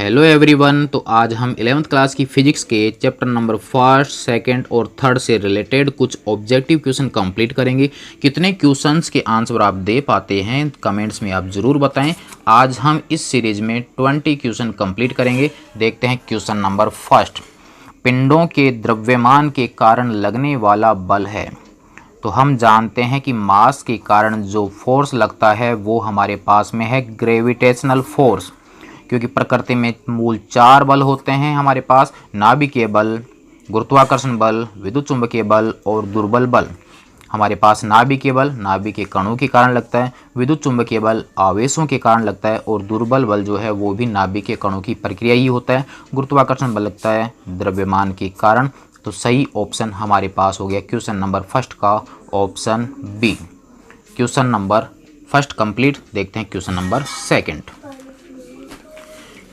Hello everyone. तो आज हम 11th क्लास की फिजिक्स के चैप्टर नंबर फर्स्ट, सेकंड और थर्ड से रिलेटेड कुछ ऑब्जेक्टिव क्वेश्चन कंप्लीट करेंगे। कितने क्वेश्चंस के आंसर आप दे पाते हैं कमेंट्स में आप ज़रूर बताएं। आज हम इस सीरीज में 20 क्वेश्चन कंप्लीट करेंगे। देखते हैं क्वेश्चन नंबर फर्स्ट। पिंडों के द्रव्यमान के कारण लगने वाला बल है। तो हम जानते हैं कि मास के कारण जो फोर्स लगता है वो हमारे पास में है ग्रेविटेशनल फोर्स, क्योंकि प्रकृति में मूल 4 बल होते हैं हमारे पास: नाभिकीय बल, गुरुत्वाकर्षण बल, विद्युत चुंबकीय बल और दुर्बल बल। हमारे पास नाभिकीय बल नाभिकीय कणों के कारण लगता है, विद्युत चुंबकीय बल आवेशों के कारण लगता है और दुर्बल बल जो है वो भी नाभिकीय कणों की प्रक्रिया ही होता है। गुरुत्वाकर्षण बल लगता है द्रव्यमान के कारण। तो सही ऑप्शन हमारे पास हो गया क्वेश्चन नंबर फर्स्ट का option B. Question number first complete. देखते हैं question number second.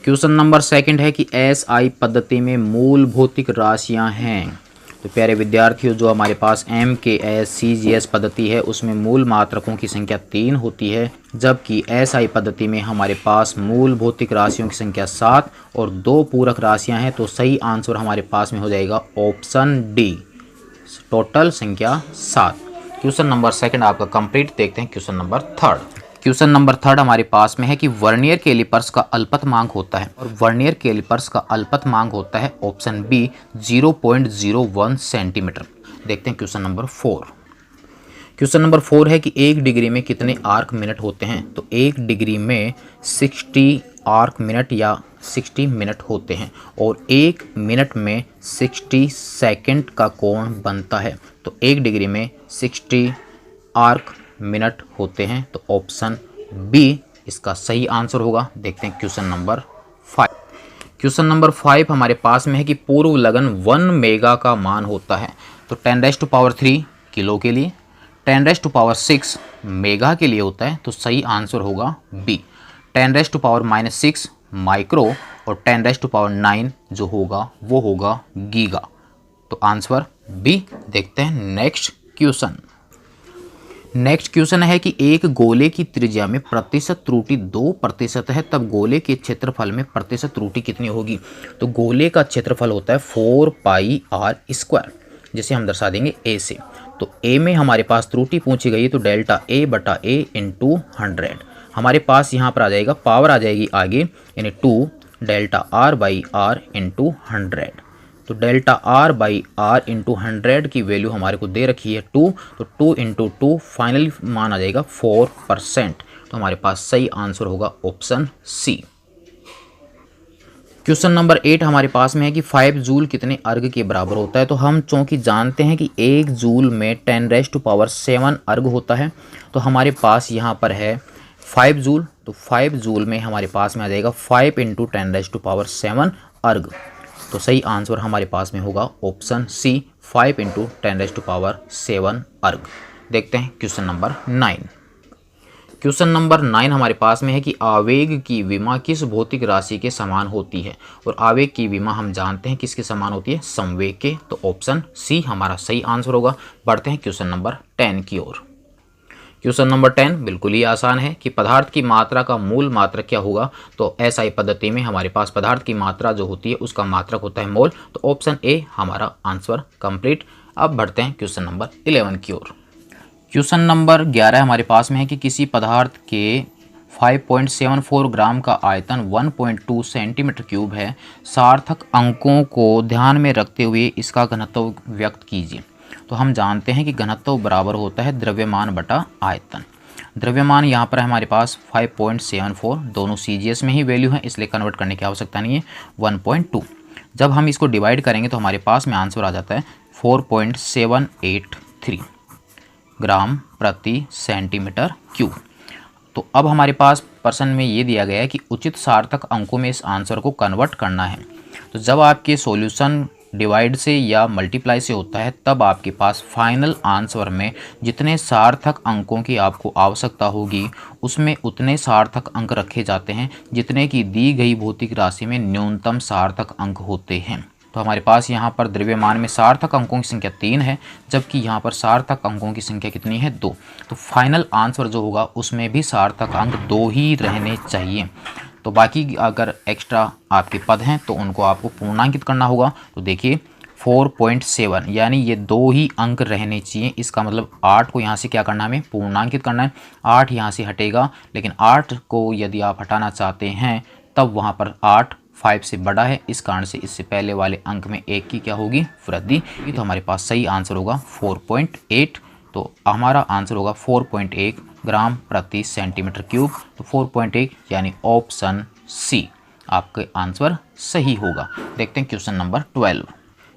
Question number second है कि एसआई पद्धति में मूल भौतिक राशियां हैं। तो प्यारे विद्यार्थियों, जो हमारे पास एमकेएस सीजीएस पद्धति है उसमें मूल मात्रकों की संख्या 3 होती है, जबकि एसआई पद्धति में हमारे पास मूल भौतिक राशियों की संख्या 7 और 2 पूरक राशियां हैं। तो सही आंसर हमारे पास में हो जाएगा ऑप्शन डी, टोटल संख्या 7। क्वेश्चन नंबर सेकंड आपका कंप्लीट। देखते हैं question number third. Question number third हमारे पास में है कि वर्नियर कैलिपर्स का अल्पतमांक होता है, और वर्नियर कैलिपर्स का अल्पतमांक होता है ऑप्शन बी 0.01 सेंटीमीटर। देखते हैं क्वेश्चन नंबर 4। क्वेश्चन नंबर 4 है कि 1 डिग्री में कितने आर्क मिनट होते हैं। तो 1 डिग्री में 60 आर्क मिनट या 60 मिनट होते हैं, और 1 मिनट में 60 सेकंड का कोण बनता है। तो 1 डिग्री में 60 आर्क मिनट होते हैं। तो ऑप्शन बी इसका सही आंसर होगा। देखते हैं क्वेश्चन नंबर 5। क्वेश्चन नंबर 5 हमारे पास में है कि पूर्व लगन 1 मेगा का मान होता है। तो 10⁻³ किलो के लिए, 10⁻⁶ मेगा के लिए होता है। तो सही आंसर होगा बी, 10⁻⁻⁶ माइक्रो और 10⁻⁹ जो होगा वो होगा गीगा। तो आंसर बी। देखते हैं नेक्स्ट क्वेश्चन। नेक्स्ट क्वेश्चन है कि एक गोले की त्रिज्या में प्रतिशत त्रुटि 2% है, तब गोले के क्षेत्रफल में प्रतिशत त्रुटि कितनी होगी। तो गोले का क्षेत्रफल होता है 4πr², जिसे हम दर्शा देंगे a से। तो a में हमारे पास त्रुटि पूछी गई है, तो डेल्टा a/a × 100 हमारे पास यहाँ पर आ जाएगा, पावर आ जाएगी आगे, यानी 2 डेल्टा r/r × 100। तो डेल्टा r/r × 100 की वैल्यू हमारे को दे रखी है 2, तो 2 × 2 फाइनली मान आ जाएगा 4%। तो हमारे पास सही आंसर होगा ऑप्शन सी। क्वेश्चन नंबर 8 हमारे पास में है कि 5 जूल कितने अर्ग के बराबर होता है। तो हम चूँकि जानते हैं कि 1 जूल में 10⁻⁷ अर्ग होता है, तो हमारे पास यहाँ पर है 5 जूल। तो 5 जूल में हमारे पास में आ जाएगा 5 × 10⁻⁷ अर्ग। तो सही आंसर हमारे पास में होगा ऑप्शन सी, 5 × 10⁻⁷ अर्ग। देखते हैं क्वेश्चन नंबर 9। क्वेश्चन नंबर 9 हमारे पास में है कि आवेग की विमा किस भौतिक राशि के समान होती है। और आवेग की विमा हम जानते हैं किसके समान होती है, संवेग के। तो ऑप्शन सी हमारा सही आंसर होगा। बढ़ते हैं क्वेश्चन नंबर 10 की ओर। क्वेश्चन नंबर 10 बिल्कुल ही आसान है कि पदार्थ की मात्रा का मूल मात्रक क्या होगा। तो एसआई पद्धति में हमारे पास पदार्थ की मात्रा जो होती है उसका मात्रक होता है मोल। तो ऑप्शन ए हमारा आंसर कंप्लीट। अब बढ़ते हैं क्वेश्चन नंबर 11 की ओर। क्वेश्चन नंबर 11 हमारे पास में है कि किसी पदार्थ के 5.74 ग्राम का आयतन 1.2 सेंटीमीटर क्यूब है। सार्थक अंकों को ध्यान में रखते हुए इसका घनत्व व्यक्त कीजिए। तो हम जानते हैं कि घनत्व बराबर होता है द्रव्यमान बटा आयतन। द्रव्यमान यहाँ पर हमारे पास 5.74, दोनों सीजीएस में ही वैल्यू है इसलिए कन्वर्ट करने की आवश्यकता नहीं है। 1.2 जब हम इसको डिवाइड करेंगे तो हमारे पास में आंसर आ जाता है 4.783 ग्राम प्रति सेंटीमीटर क्यूब। तो अब हमारे पास प्रश्न में ये दिया गया है कि उचित सार्थक अंकों में इस आंसर को कन्वर्ट करना है। तो जब आपके सॉल्यूशन डिवाइड से या मल्टीप्लाई से होता है तब आपके पास फाइनल आंसर में जितने सार्थक अंकों की आपको आवश्यकता होगी उसमें उतने सार्थक अंक रखे जाते हैं जितने की दी गई भौतिक राशि में न्यूनतम सार्थक अंक होते हैं। तो हमारे पास यहाँ पर द्रव्यमान में सार्थक अंकों की संख्या 3 है, जबकि यहाँ पर सार्थक अंकों की संख्या कितनी है 2। तो फाइनल आंसर जो होगा उसमें भी सार्थक अंक 2 ही रहने चाहिए। तो बाकी अगर एक्स्ट्रा आपके पद हैं तो उनको आपको पूर्णांकित करना होगा। तो देखिए 4.7 यानी ये 2 ही अंक रहने चाहिए। इसका मतलब 8 को यहाँ से क्या करना है, हमें पूर्णांकित करना है। 8 यहाँ से हटेगा, लेकिन 8 को यदि आप हटाना चाहते हैं तब वहाँ पर 8 5 से बड़ा है, इस कारण से इससे पहले वाले अंक में 1 की क्या होगी, वृद्धि। तो हमारे पास सही आंसर होगा 4.8। तो हमारा आंसर होगा 4.1 ग्राम प्रति सेंटीमीटर क्यूब। तो 4.1 यानी ऑप्शन सी आपके आंसर सही होगा। देखते हैं क्वेश्चन नंबर 12।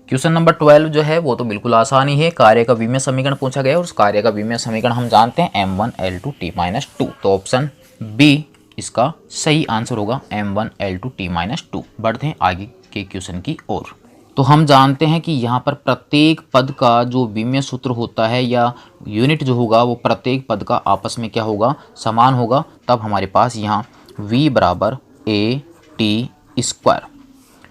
क्वेश्चन नंबर 12 जो है वो तो बिल्कुल आसान ही है। कार्य का विमीय समीकरण पूछा गया है और उस कार्य का विमीय समीकरण हम जानते हैं m1l2t-2। तो ऑप्शन बी इसका सही आंसर होगा m1l2t-2। बढ़ते हैं आगे के क्वेश्चन की ओर। तो हम जानते हैं कि यहाँ पर प्रत्येक पद का जो विमीय सूत्र होता है या यूनिट जो होगा वो प्रत्येक पद का आपस में क्या होगा, समान होगा। तब हमारे पास यहाँ v बराबर a/t²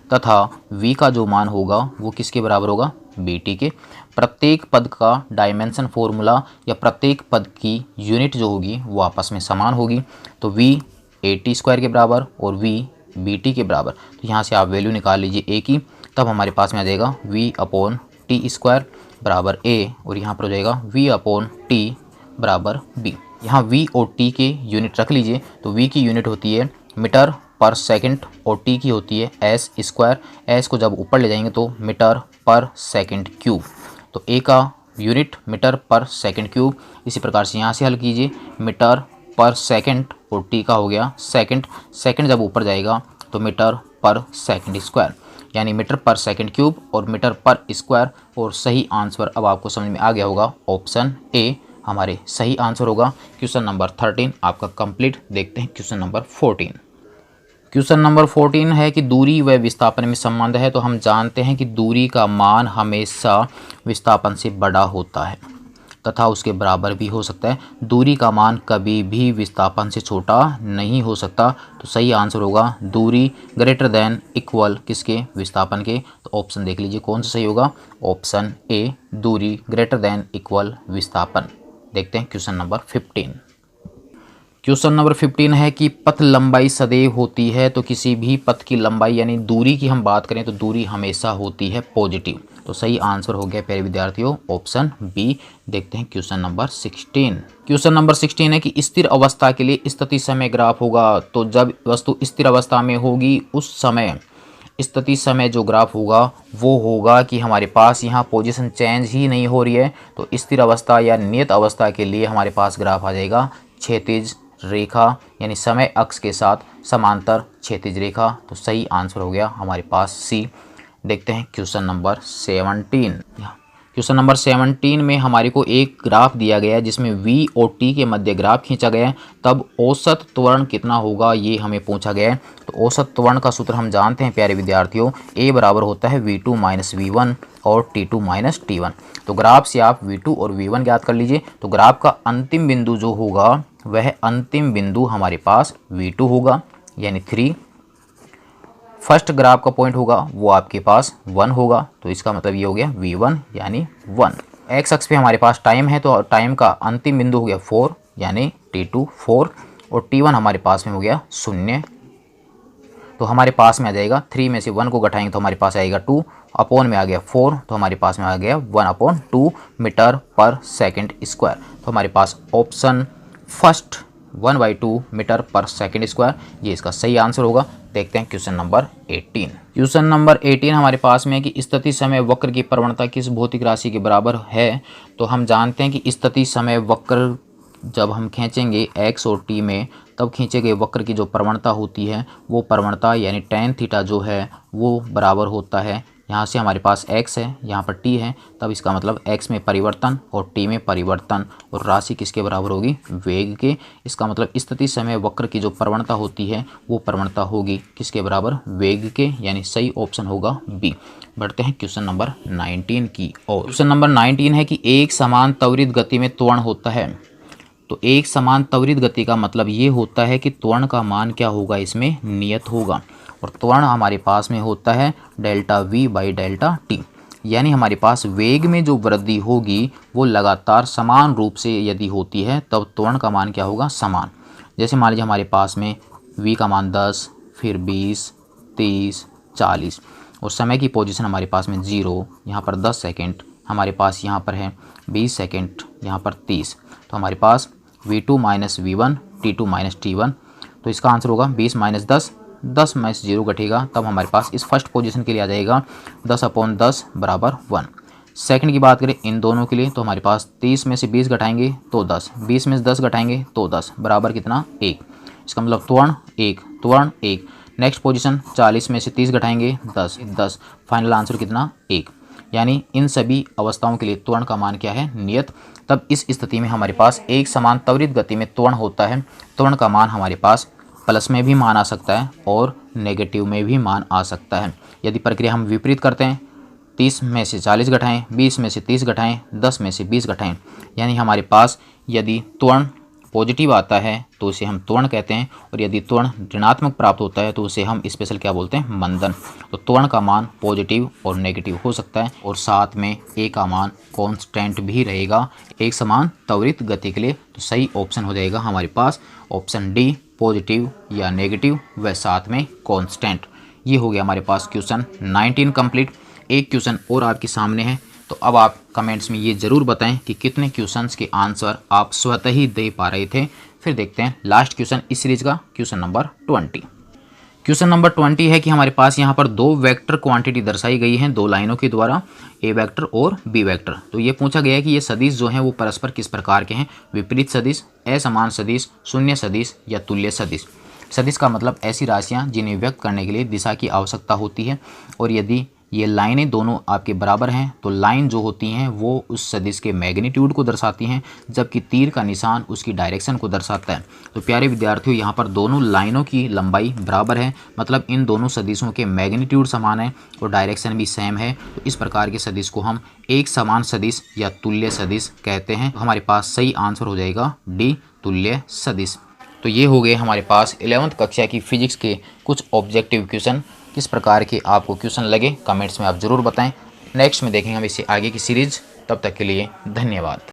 तथा v का जो मान होगा वो किसके बराबर होगा, bt के। प्रत्येक पद का डायमेंशन फॉर्मूला या प्रत्येक पद की यूनिट जो होगी वो आपस में समान होगी। तो v at² के बराबर और v bt के बराबर। तो यहाँ से आप वैल्यू निकाल लीजिए a की, तब हमारे पास में आ जाएगा v/t² बराबर a और यहाँ पर हो जाएगा v/t बराबर b। यहाँ v और t के यूनिट रख लीजिए। तो v की यूनिट होती है मीटर पर सेकंड और t की होती है s²। s को जब ऊपर ले जाएंगे तो मीटर पर सेकंड क्यूब। तो a का यूनिट मीटर पर सेकंड क्यूब। इसी प्रकार से यहाँ से हल कीजिए, मीटर पर सेकंड और t का हो गया सेकंड। सेकंड जब ऊपर जाएगा तो मीटर पर सेकंड स्क्वायर, यानी मीटर पर सेकंड क्यूब और मीटर पर स्क्वायर। और सही आंसर अब आपको समझ में आ गया होगा, ऑप्शन ए हमारे सही आंसर होगा। क्वेश्चन नंबर 13 आपका कंप्लीट। देखते हैं क्वेश्चन नंबर 14। क्वेश्चन नंबर 14 है कि दूरी व विस्थापन में संबंध है। तो हम जानते हैं कि दूरी का मान हमेशा विस्थापन से बड़ा होता है तथा उसके बराबर भी हो सकता है। दूरी का मान कभी भी विस्थापन से छोटा नहीं हो सकता। तो सही आंसर होगा दूरी ग्रेटर देन इक्वल किसके, विस्थापन के। तो ऑप्शन देख लीजिए कौन सा सही होगा, ऑप्शन ए दूरी ग्रेटर देन इक्वल विस्थापन। देखते हैं क्वेश्चन नंबर 15। क्वेश्चन नंबर 15 है कि पथ लंबाई सदैव होती है। तो किसी भी पथ की लंबाई यानी दूरी की हम बात करें तो दूरी हमेशा होती है पॉजिटिव। तो सही आंसर हो गया प्यारे विद्यार्थियों, ऑप्शन बी। देखते हैं क्वेश्चन नंबर 16। क्वेश्चन नंबर 16 है कि स्थिर अवस्था के लिए स्थिति समय ग्राफ होगा। तो जब वस्तु स्थिर अवस्था में होगी उस समय स्थिति समय जो ग्राफ होगा वो होगा कि हमारे पास यहाँ पोजीशन चेंज ही नहीं हो रही है। तो स्थिर अवस्था या नियत अवस्था के लिए हमारे पास ग्राफ आ जाएगा क्षैतिज रेखा, यानी समय अक्ष के साथ समांतर क्षैतिज रेखा। तो सही आंसर हो गया हमारे पास सी। देखते हैं क्वेश्चन नंबर 17। क्वेश्चन नंबर 17 में हमारे को एक ग्राफ दिया गया है जिसमें v और t के मध्य ग्राफ खींचा गया है। तब औसत त्वरण कितना होगा ये हमें पूछा गया है। तो औसत त्वरण का सूत्र हम जानते हैं प्यारे विद्यार्थियों, a बराबर होता है v2 - v1 और t2 - t1। तो ग्राफ से आप v2 और v1 ज्ञात कर लीजिए। तो ग्राफ का अंतिम बिंदु जो होगा वह अंतिम बिंदु हमारे पास v2 होगा, यानी 3। फर्स्ट ग्राफ का पॉइंट होगा वो आपके पास 1 होगा। तो इसका मतलब ये हो गया v1 यानी 1। एक्स अक्ष पे हमारे पास टाइम है तो टाइम का अंतिम बिंदु हो गया 4 यानी t2 4 और t1 हमारे पास में हो गया 0। तो हमारे पास में आ जाएगा 3 में से 1 को घटाएंगे तो हमारे पास आएगा 2 अपॉन में आ गया 4। तो हमारे पास में आ गया 1/2 मीटर पर सेकंड स्क्वायर। तो हमारे पास ऑप्शन फर्स्ट 1/2 मीटर पर सेकंड स्क्वायर ये इसका सही आंसर होगा। देखते हैं क्वेश्चन नंबर 18। क्वेश्चन नंबर 18 हमारे पास में है कि स्थिति समय वक्र की प्रवणता किस भौतिक राशि के बराबर है। तो हम जानते हैं कि स्थिति समय वक्र जब हम खींचेंगे x और t में तब खींचे गए वक्र की जो प्रवणता होती है वो प्रवणता यानी tan थीटा जो है वो बराबर होता है, यहाँ से हमारे पास x है यहाँ पर t है, तब इसका मतलब x में परिवर्तन और t में परिवर्तन और राशि किसके बराबर होगी, वेग के। इसका मतलब स्थिति समय वक्र की जो प्रवणता होती है वो प्रवणता होगी किसके बराबर, वेग के, यानी सही ऑप्शन होगा बी। बढ़ते हैं क्वेश्चन नंबर 19 की ओर। क्वेश्चन नंबर 19 है कि एक समान त्वरित गति में त्वरण होता है। तो एक समान त्वरित गति का मतलब ये होता है कि त्वरण का मान क्या होगा, इसमें नियत होगा। और त्वरण हमारे पास में होता है delta v by delta t, यानी हमारे पास वेग में जो वृद्धि होगी वो लगातार समान रूप से यदि होती है तब त्वरण का मान क्या होगा, समान। जैसे मान लीजिए हमारे पास में v का मान 10, फिर 20, 30, 40 और समय की पोजीशन हमारे पास में 0, यहाँ पर 10 सेकेंड, हमारे पास यहाँ पर है 20 सेकेंड, यहाँ पर 30। तो हमारे पास v2 minus v1, t2 minus t1। तो इसका आंसर होगा 20 माइनस 10, 10 में से 0 घटेगा, तब हमारे पास इस फर्स्ट पोजीशन के लिए आ जाएगा 10/10 बराबर 1। सेकंड की बात करें इन दोनों के लिए, तो हमारे पास 30 में से 20 घटाएंगे तो 10, 20 में से 10 घटाएंगे तो 10 बराबर कितना 1। इसका मतलब त्वरण 1, त्वरण 1। नेक्स्ट पोजीशन 40 में से 30 घटाएंगे 10, 10। फाइनल आंसर कितना 1। यानी इन सभी अवस्थाओं के लिए त्वरण का मान क्या है नियत। तब इस स्थिति में हमारे पास एक समान त्वरित गति में त्वरण होता है। त्वरण का मान हमारे पास प्लस में भी मान आ सकता है और नेगेटिव में भी मान आ सकता है। यदि प्रक्रिया हम विपरीत करते हैं, 30 में से 40 घटाएं, 20 में से 30 घटाएं, 10 में से 20 घटाएं, यानी हमारे पास यदि त्वरण पॉजिटिव आता है तो उसे हम त्वरण कहते हैं, और यदि त्वरण ऋणात्मक प्राप्त होता है तो उसे हम स्पेशल क्या बोलते हैं, मंदन। तो त्वरण का मान पॉजिटिव और नेगेटिव हो सकता है, और साथ में ए का मान कांस्टेंट भी रहेगा एक समान त्वरित गति के लिए। तो सही ऑप्शन हो जाएगा हमारे पास ऑप्शन डी, पॉजिटिव या नेगेटिव व साथ में कांस्टेंट। ये हो गया हमारे पास क्वेश्चन 19 कंप्लीट। एक क्वेश्चन और आपके सामने है, तो अब आप कमेंट्स में ये ज़रूर बताएं कि कितने क्वेश्चंस के आंसर आप स्वतः ही दे पा रहे थे। फिर देखते हैं लास्ट क्वेश्चन इस सीरीज का, क्वेश्चन नंबर 20। क्वेश्चन नंबर 20 है कि हमारे पास यहाँ पर दो वेक्टर क्वांटिटी दर्शाई गई हैं दो लाइनों के द्वारा, ए वेक्टर और बी वेक्टर। तो ये पूछा गया है कि ये सदिश जो हैं वो परस्पर किस प्रकार के हैं, विपरीत सदिश, असमान सदिश, शून्य सदिश या तुल्य सदिश। सदिश का मतलब ऐसी राशियाँ जिन्हें व्यक्त करने के लिए दिशा की आवश्यकता होती है, और यदि ये लाइनें दोनों आपके बराबर हैं तो लाइन जो होती हैं वो उस सदिश के मैग्नीट्यूड को दर्शाती हैं, जबकि तीर का निशान उसकी डायरेक्शन को दर्शाता है। तो प्यारे विद्यार्थियों, यहाँ पर दोनों लाइनों की लंबाई बराबर है, मतलब इन दोनों सदिशों के मैग्नीट्यूड समान है और डायरेक्शन भी सेम है। तो इस प्रकार के सदिश को हम एक समान सदिश या तुल्य सदिश कहते हैं। हमारे पास सही आंसर हो जाएगा डी, तुल्य सदिश। तो ये हो गए हमारे पास 11th कक्षा की फिजिक्स के कुछ ऑब्जेक्टिव क्वेश्चन। किस प्रकार के आपको क्वेश्चन लगे कमेंट्स में आप ज़रूर बताएं। नेक्स्ट में देखेंगे हम इससे आगे की सीरीज़। तब तक के लिए धन्यवाद।